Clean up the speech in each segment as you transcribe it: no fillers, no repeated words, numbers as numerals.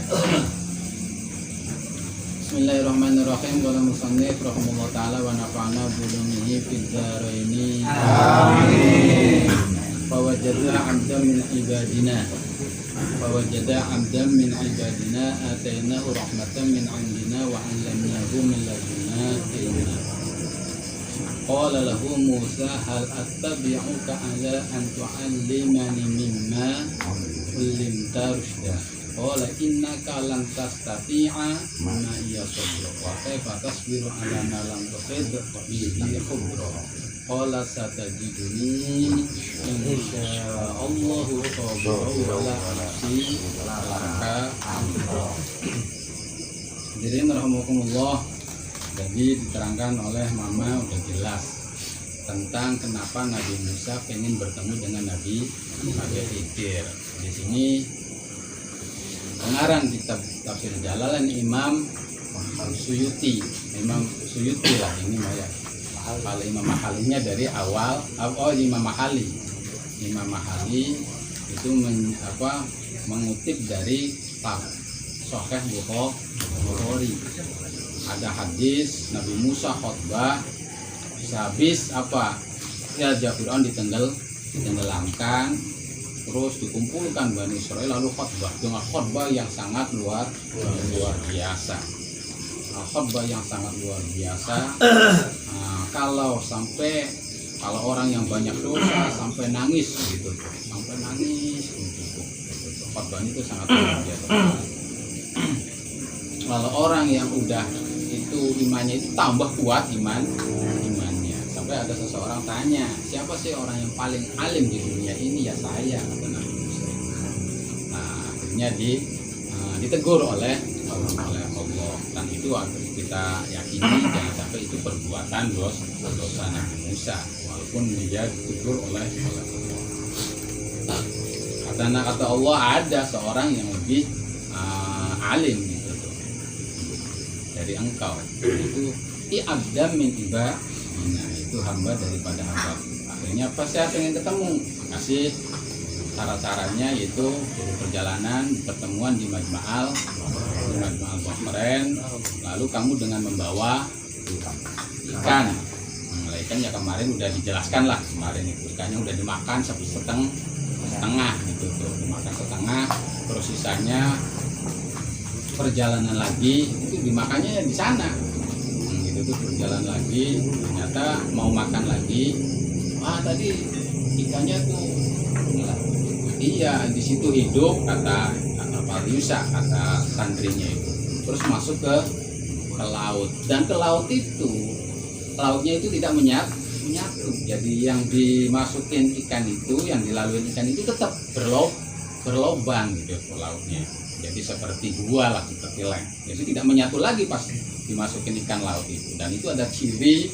Bismillahirrahmanirrahim. Qala musannif rahimahullah taala wa nafa'na bi ulumihi fid dharaini. Amin. Fawajada 'abdan min ibadina atainahu rahmatan min 'indina wa 'allamnahu min ladunna ilma. Qala lahu Musa hal attabi'uka 'ala an tu'allimani mimma 'allamta rusyda. Qala innaka lan tastati'a ma iya sabra wa kaifa tasbiru 'ala ma lam tuhid bihi khubra. Qala satajiduni insyaallahu sabiru wala asi laka. Hadirin rahimakumullah. Jadi diterangkan oleh Mama udah jelas tentang kenapa Nabi Musa pengen bertemu dengan Nabi Khidir. Di sini pengarang kitab Tafsir Jalalain Imam Suyuti lah ini ya. Kalau Imam Mahalinya dari awal, Imam Mahali itu mengutip dari Sahih Bukhari. Ada hadis Nabi Musa khutbah habis ya Fir'aun ditenggelamkan, terus dikumpulkan Bani Israel lalu khutbah dengan khutbah yang sangat luar biasa. Kalau orang yang banyak dosa sampai nangis gitu. Khutbah itu sangat luar biasa. Kalau orang yang udah itu imannya itu tambah kuat imannya. Sampai ada seseorang tanya, siapa sih orang yang paling alim di dunia ini? Ya saya, kata Nabi Musa. Nah, akhirnya ditegur oleh Allah. Dan itu harus kita yakini jangan sampai itu perbuatan dosa Nabi Musa, walaupun dia ditegur oleh Allah. Kata Allah ada seorang yang lebih alim gitu dari engkau, itu i'abdam min ibadina, itu hamba daripada hamba. Akhirnya pas saya pengen ketemu, kasih cara-caranya yaitu perjalanan pertemuan di Majma'al Bahrain, lalu kamu dengan membawa ikan. Ikan ya kemarin udah dijelaskan lah, kemarin itu ikannya udah dimakan setengah gitu tuh, dimakan setengah, terus sisanya perjalanan lagi itu dimakannya di sana. Gitu tuh perjalanan lagi, ternyata mau makan lagi. Tadi ikannya tuh iya di situ hidup kata Yusa, kata santrinya itu. Terus masuk ke laut, dan ke lautnya itu tidak menyatu. Jadi yang dimasukin ikan itu, yang dilalui ikan itu tetap berlobang gitu ke lautnya. Jadi seperti gua lah, seperti lem. Jadi tidak menyatu lagi pas dimasukin ikan laut itu. Dan itu ada ciri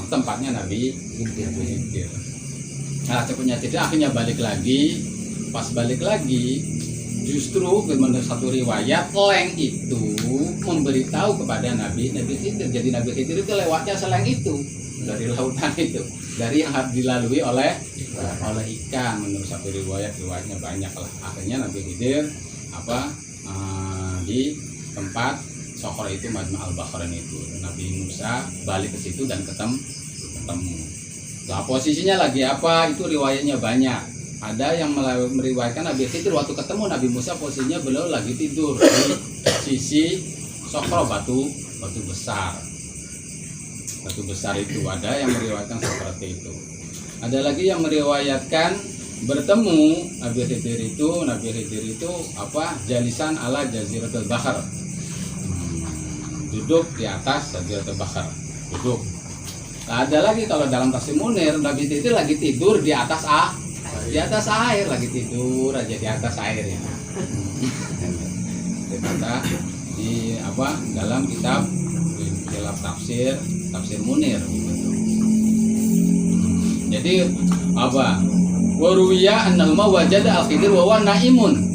tempatnya Nabi Khidir. Nah, cepatnya tidak, akhirnya balik lagi. Pas balik lagi, justru menurut satu riwayat leng itu memberitahu kepada Nabi Khidir. Jadi Nabi Khidir itu lewatnya seleng itu dari lautan itu, dari yang harus dilalui oleh ikan. Menurut satu riwayatnya banyak lah. Akhirnya Nabi Khidir di tempat Sokhra itu, Majma'al Bahrain itu, Nabi Musa balik ke situ dan ketemu. Nah, posisinya lagi itu riwayatnya banyak. Ada yang meriwayatkan Nabi Khidir waktu ketemu Nabi Musa posisinya beliau lagi tidur di sisi Sokhra, batu besar itu. Ada yang meriwayatkan seperti itu. Ada lagi yang meriwayatkan bertemu Nabi Khidir itu jalisan ala Jaziratul Bahr, duduk di atas Jaziratul Bahr, duduk. Nah, ada lagi kalau dalam Tafsir Munir, Nabi Khidir lagi tidur di atas air, lagi tidur aja di atas air ya. Kata di dalam kitab tafsir Munir gitu. Jadi waruwiya annahuma wajada al-Khidir wa huwa naimun.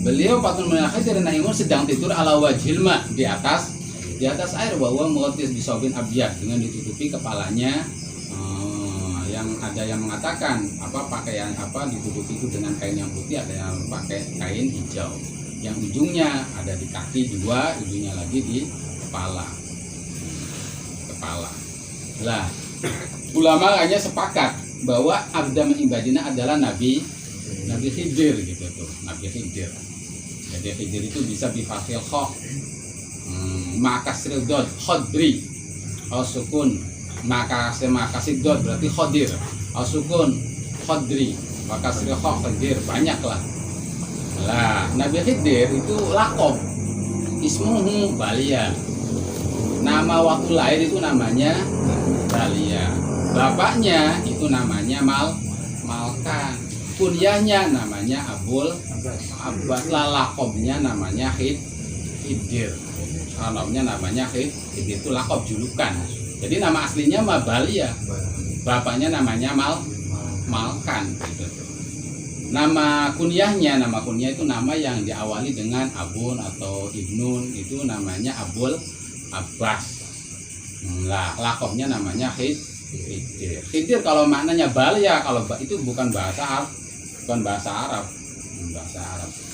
Beliau patun melihat Khidir naimun sedang tidur ala wajhil ma, di atas air, wa huwa mughtis bisaubin abyad, dengan ditutupi kepalanya yang ada yang mengatakan pakaian ditutup itu dengan kain yang putih, ada yang pakai kain hijau. Yang ujungnya ada di kaki 2, ujungnya lagi di kepala. Lah, ulama hanya sepakat bahwa abda ibadina adalah Nabi Khidir gitu tuh, Nabi Khidir. Jadi Khidir itu bisa bifathil kha, makasril dod, khodri, sukun, makasih dod berarti khodir, sukun, khodri, makasril kha, khidir, banyak lah. Lah, Nabi Khidir itu lakob, ismuhu Balia. Nama waktu lahir itu namanya Balia. Bapaknya itu namanya Malkan. Kunyahnya namanya Abul Abbas. Lakobnya namanya Khidir. Namanya Khidir itu lakob julukan. Jadi nama aslinya Balia. Bapaknya namanya Malkan. Gitu. Nama kunyah itu nama yang diawali dengan Abun atau Ibnun, itu namanya Abul Abbas. Lah, lakobnya namanya Khidir. Khidir kalau maknanya Balia, kalau itu bukan bahasa Arab.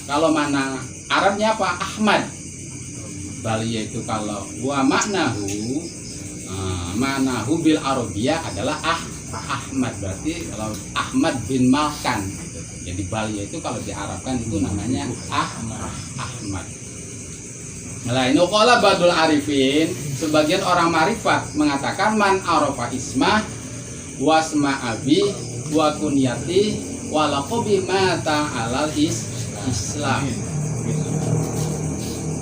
Kalau mana Arabnya apa? Ahmad. Balia itu kalau manahu bil Arabiyah adalah Ahmad, berarti kalau Ahmad bin Malkan. Jadi Balia itu kalau diarabkan itu namanya Ahmad. Nah, ini qala badul arifin, sebagian orang marifat mengatakan man arafa ismah wasma abi wa kunyati wa laqabi mata alal Islam.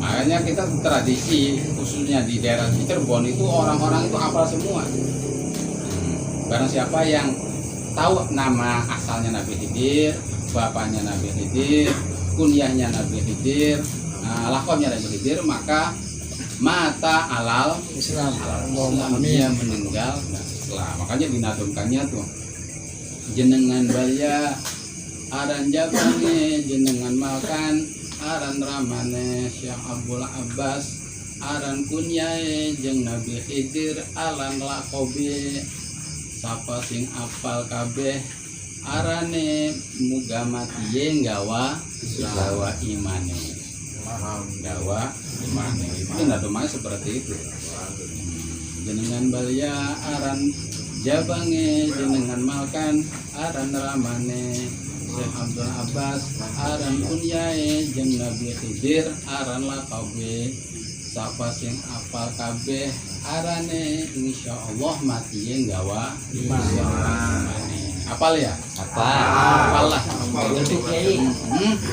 Makanya kita tradisi khususnya di daerah Cirebon itu orang-orang itu hafal semua. Barang siapa yang tahu nama asalnya Nabi Khidir, bapaknya Nabi Khidir, kunyahnya Nabi Khidir, lakobnya Nabi Khidir, maka mata alal Islam, dia meninggal Islam. Makanya dinadumkannya tuh jenengan Balia aran jabange, jenengan Malkan aran ramane Syekh Abdul Abbas, aran kunyae jeung Nabi Khidir, alan lakobe sapa sing apal kabeh arane muga matiye gawa imane. Itu nadumanya seperti itu. Jenengan Balia aran jabange, jenengan Malkan aran ramane Syekh Abdul Abbas, aran kunyae jeung Nabi Khidir, aran laqabe sapa sing apal kabeh arane insyaallah matiye gawa imane. Apal ya? Apal lah.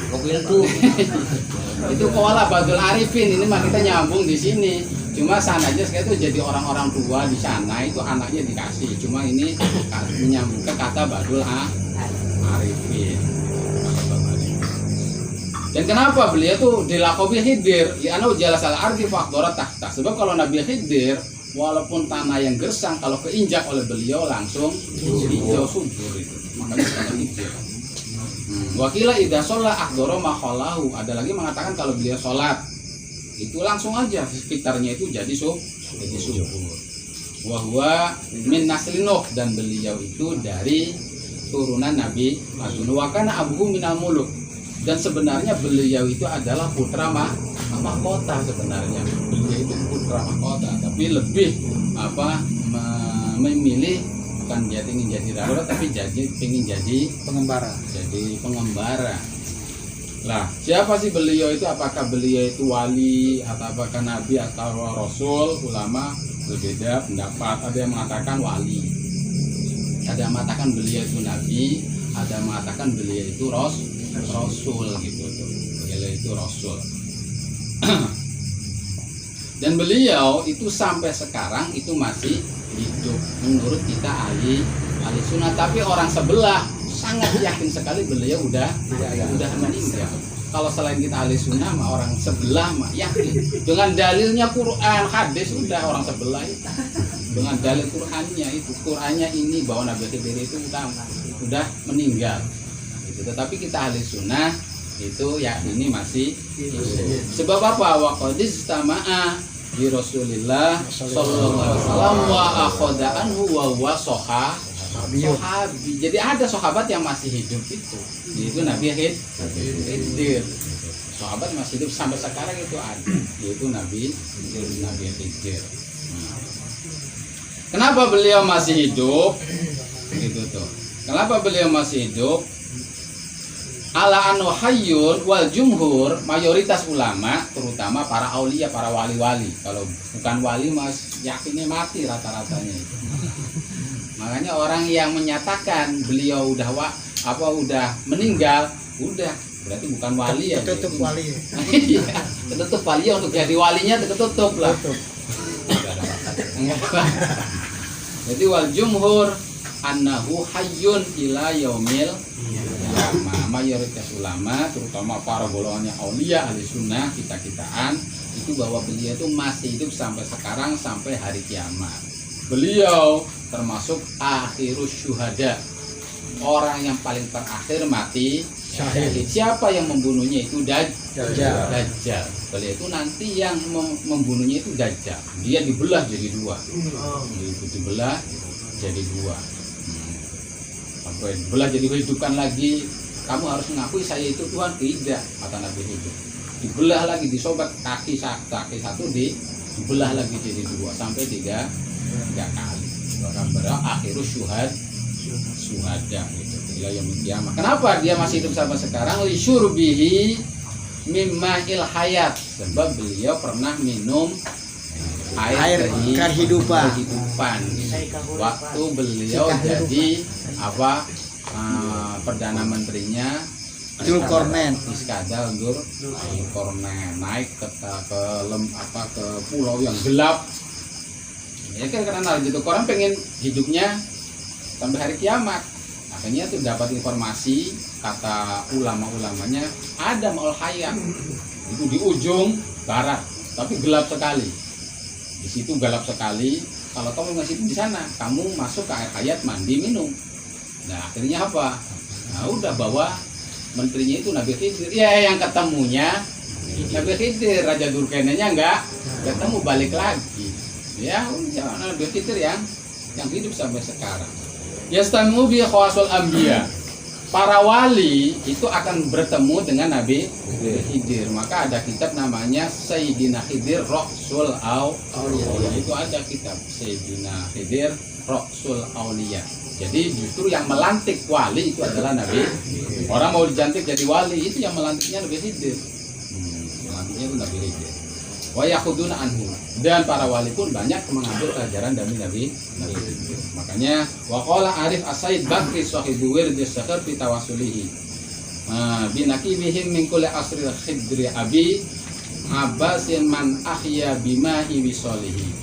Mobil tuh. Itu koala badul arifin, ini mah kita nyambung di sini. Cuma sananya itu jadi orang-orang tua di sana itu anaknya dikasih. Cuma ini menyambung ke kata badul arifin. Dan kenapa beliau tuh dilakobi Khidir? Ya anu jelas al ardi fakdora tahta. Sebab kalau Nabi Khidir walaupun tanah yang gersang, kalau keinjak oleh beliau langsung hijau subur itu. Makanya kata Khidir. Wakila idza shalla akhdara makhalahu. Ada lagi mengatakan kalau beliau sholat itu langsung aja sekitarnya itu jadi subur. Wa huwa min nasli Nuh, dan beliau itu dari turunan Nabi Nuh. Wa kana abuhu minal muluk. Dan sebenarnya beliau itu adalah putra mahkota sebenarnya. Beliau itu putra mahkota, tapi lebih memilih bukan dia ingin jadi raja, tapi ingin jadi pengembara. Lah, siapa sih beliau itu? Apakah beliau itu wali atau apakah nabi atau rasul? Ulama berbeda pendapat. Ada yang mengatakan wali, ada yang mengatakan beliau itu nabi, ada yang mengatakan beliau itu rasul gitu tuh. Beliau itu rasul. Dan beliau itu sampai sekarang itu masih hidup menurut kita ahli sunnah, tapi orang sebelah sangat yakin sekali beliau udah meninggal. Kalau selain kita ahli sunnah mah orang sebelah mah yakin dengan dalilnya Quran hadis, udah orang sebelah itu dengan dalil Qurannya ini bahwa Nabi Khidir itu udah meninggal gitu. Tetapi kita ahli sunnah itu ya ini masih hidup. Sebab apa? Wa qadis tama'a bi Rasulillah sallallahu alaihi wasallam wa akhadha anhu wa huwa Sahabi. Jadi ada sahabat yang masih hidup itu Nabi Khidir. Sahabat masih hidup sampai sekarang itu ada, yaitu Nabi Khidir. Kenapa beliau masih hidup? Gitu tuh. Kenapa beliau masih hidup? Ala anu hayyun wal jumhur, mayoritas ulama terutama para aulia, para wali-wali. Kalau bukan wali mas yakinnya mati rata-ratanya itu. Makanya orang yang menyatakan beliau udah meninggal, udah berarti bukan wali ya. Tertutup wali. Iya, tertutup wali untuk jadi walinya tertutup lah. Jadi wal jumhur annahu hayyun ila yaumil qiyamah. Mayoritas ulama terutama para golongannya aulia ahli sunnah kita-kitaan itu bahwa beliau itu masih hidup sampai sekarang, sampai hari kiamat. Beliau termasuk akhirus syuhada, orang yang paling terakhir mati syahid. Siapa yang membunuhnya itu Dajjal. Beliau itu nanti yang membunuhnya itu Dajjal. Dia dibelah jadi dua. Dibelah jadi dua. Sampai dibelah jadi hidupkan lagi. Kamu harus mengakui saya itu Tuhan. Tidak, kata Nabi hidup. Dibelah lagi, disobat kaki satu dibelah lagi jadi dua sampai tiga kali. Akhirus syuhada gitu. Ila yaumil qiyamah. Kenapa dia masih hidup sampai sekarang? Li syurbihi mimma'il hayat. Sebab beliau pernah minum air kehidupan. Waktu beliau jadi perdana menterinya Dzulkarnain. Iskandar Dzulkarnain naik ke pulau yang gelap. Ya kan karena gitu orang pengen hidupnya sampai hari kiamat. Akhirnya tuh dapat informasi, kata ulama-ulamanya ada maul hayat itu di ujung barat, tapi gelap sekali. Di situ gelap sekali. Kalau kamu ngasih di sana, kamu masuk ke air hayat, mandi, minum. Nah akhirnya apa? Nah udah bawa menterinya itu Nabi Khidir. Ya yang ketemunya Nabi Khidir, Raja Dzulkarnainnya enggak ketemu, balik lagi. Ya Nabi Khidir yang hidup sampai sekarang. Yastamu bi khawasul anbiya. Para wali itu akan bertemu dengan Nabi Khidir. Maka ada kitab namanya Sayyidina Khidir Rasul Auliya. Itu ada kitab Sayyidina Khidir Rasul Auliya. Jadi justru yang melantik wali itu adalah Nabi. Orang mau dijantik jadi wali itu yang melantiknya Nabi Khidir. Melantiknya itu Nabi Khidir. Wa yakhuduna anhu, dan para wali pun banyak mengambil pelajaran dari Nabi Khidir. Makanya wa qala Arif As-Said Bakri sahibu wirdi syahr fi tawassulihi binakibihim min kulli asri khidri abi abbasin man ahya bimahi wisalihi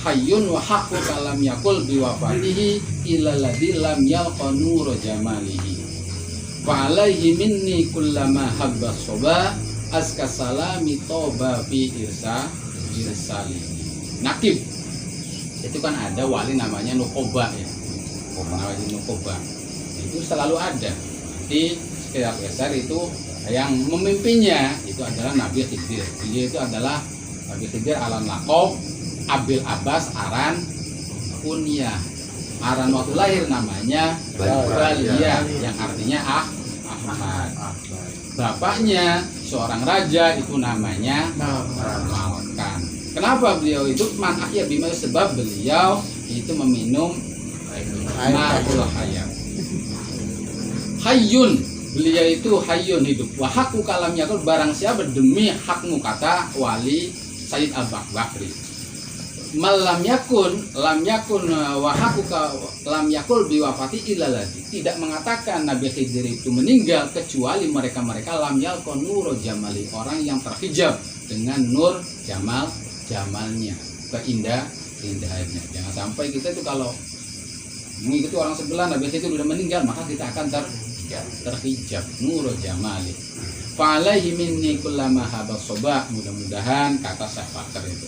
hayyun wa haqqu kalam yakul biwafatihi illa ladzi lam yalqa nur jamalihi wa alaihi minni kullama habba soba aska salami toba fi irsali. Nakib itu kan ada wali namanya Nukoba ya, namanya Nukoba itu selalu ada. Nanti setiap besar itu yang memimpinnya itu adalah Nabi Khidir. Dia itu adalah Nabi Khidir alan lakob Abil Abbas aran kunyah. Aran waktu lahir namanya Balia yang artinya Ahmad. Bapaknya seorang raja itu namanya Malkan. Kenapa beliau itu manahya bima? Sebab beliau itu meminum ma'ul hayat. Hayyun, beliau itu hayyun hidup. Wa haqqu kalam yakul, barang siapa demi hakmu, kata wali Sayyid Al-Bakri. Malam yakun wa haquka lam yakul biwafati ilaladi. Tidak mengatakan Nabi Khidir itu meninggal kecuali mereka-mereka lam yalqon nur jamali, orang yang terhijab dengan nur jamalnya, keindahannya. Jangan sampai kita itu kalau mengikuti orang sebelah Nabi Khidir sudah meninggal, maka kita akan terhijab nur jamali. Fa alaihi minni kullama habasoba. Mudah-mudahan kata Syekh Bakar itu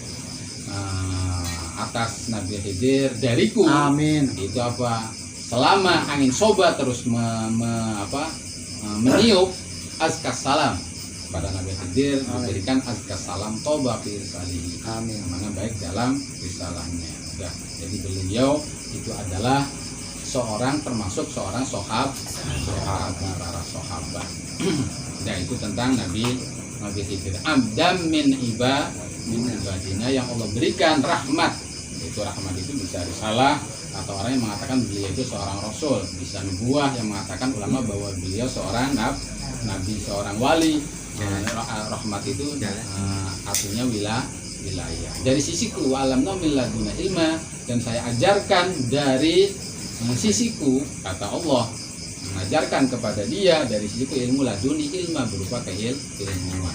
atas Nabi Khidir dariku, amin. Itu apa? Selama angin soba terus meniup azkas salam pada Nabi Khidir, diberikan azkas salam toba fi risalihi, amin. Mana baik dalam risalahnya. Jadi beliau itu adalah termasuk seorang para sahabat. Dan itu tentang Nabi Khidir. Abdam min ibadina, yang Allah berikan rahmat. Itu rahmat itu bisa risalah, atau orang yang mengatakan beliau itu seorang rasul, bisa nubuah, yang mengatakan ulama bahwa beliau seorang nabi, seorang wali. Rahmat itu artinya wilayah. Dari sisiku alamna min laduna ilma, dan saya ajarkan dari sisiku, kata Allah, mengajarkan kepada dia dari sisiku ilmu laduni ilma, berupa keilmuan.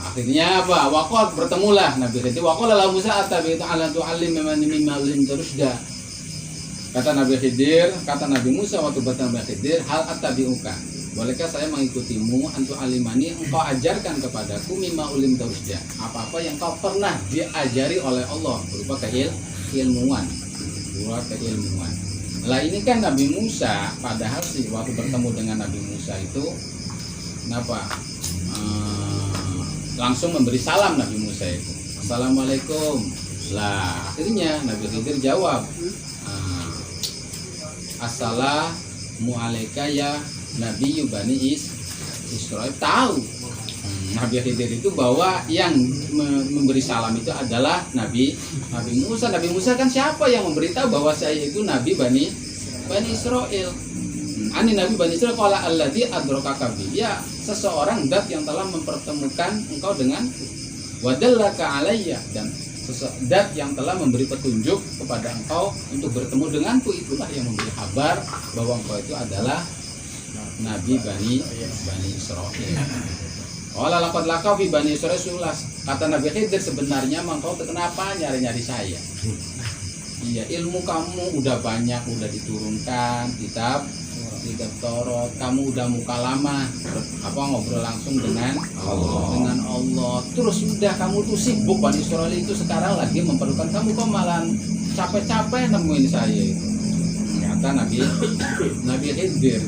Akhirnya apa? Waqad, bertemulah Nabi Khidir. Waqala la Musa atabitu ala tu'allim mimma lim terusda. Kata Nabi Musa waktu bertemu Nabi Khidir, hal atabiuka, bolehkah saya mengikutimu, antu alimani, engkau ajarkan kepadaku mimma ulim terusda, apa-apa yang kau pernah diajari oleh Allah berupa keilmuan. Lah ini kan Nabi Musa, padahal sih waktu bertemu dengan Nabi Musa itu kenapa? Langsung memberi salam Nabi Musa itu, assalamualaikum. Lah akhirnya Nabi Khidir jawab, assalamu alayka ya Nabi Bani Israil. Tahu Nabi Khidir itu bahwa yang memberi salam itu adalah Nabi Musa. Nabi Musa kan siapa yang memberitahu bahwa saya itu Nabi Bani Israil? Ani Nabi Bani Israil qala alladzi adrakaka bi, ya seseorang dat yang telah mempertemukan engkau denganku, wadallaka alayya, dan dat yang telah memberi petunjuk kepada engkau untuk bertemu denganku, itulah yang memberi kabar bahwa engkau itu adalah Nabi Bani Israil. Qala laqad laqaw fi Bani Israil sulas, kata Nabi Khidir, sebenarnya engkau kenapa nyari-nyari saya? Iya, ilmu kamu udah banyak, udah diturunkan kitab Taurat, kamu udah muka lama ngobrol langsung dengan Allah. Terus udah kamu tuh sibuk, Bani Israil itu sekarang lagi memerlukan kamu, kok malah capek-capek nemuin saya itu. Ternyata Nabi Khidir.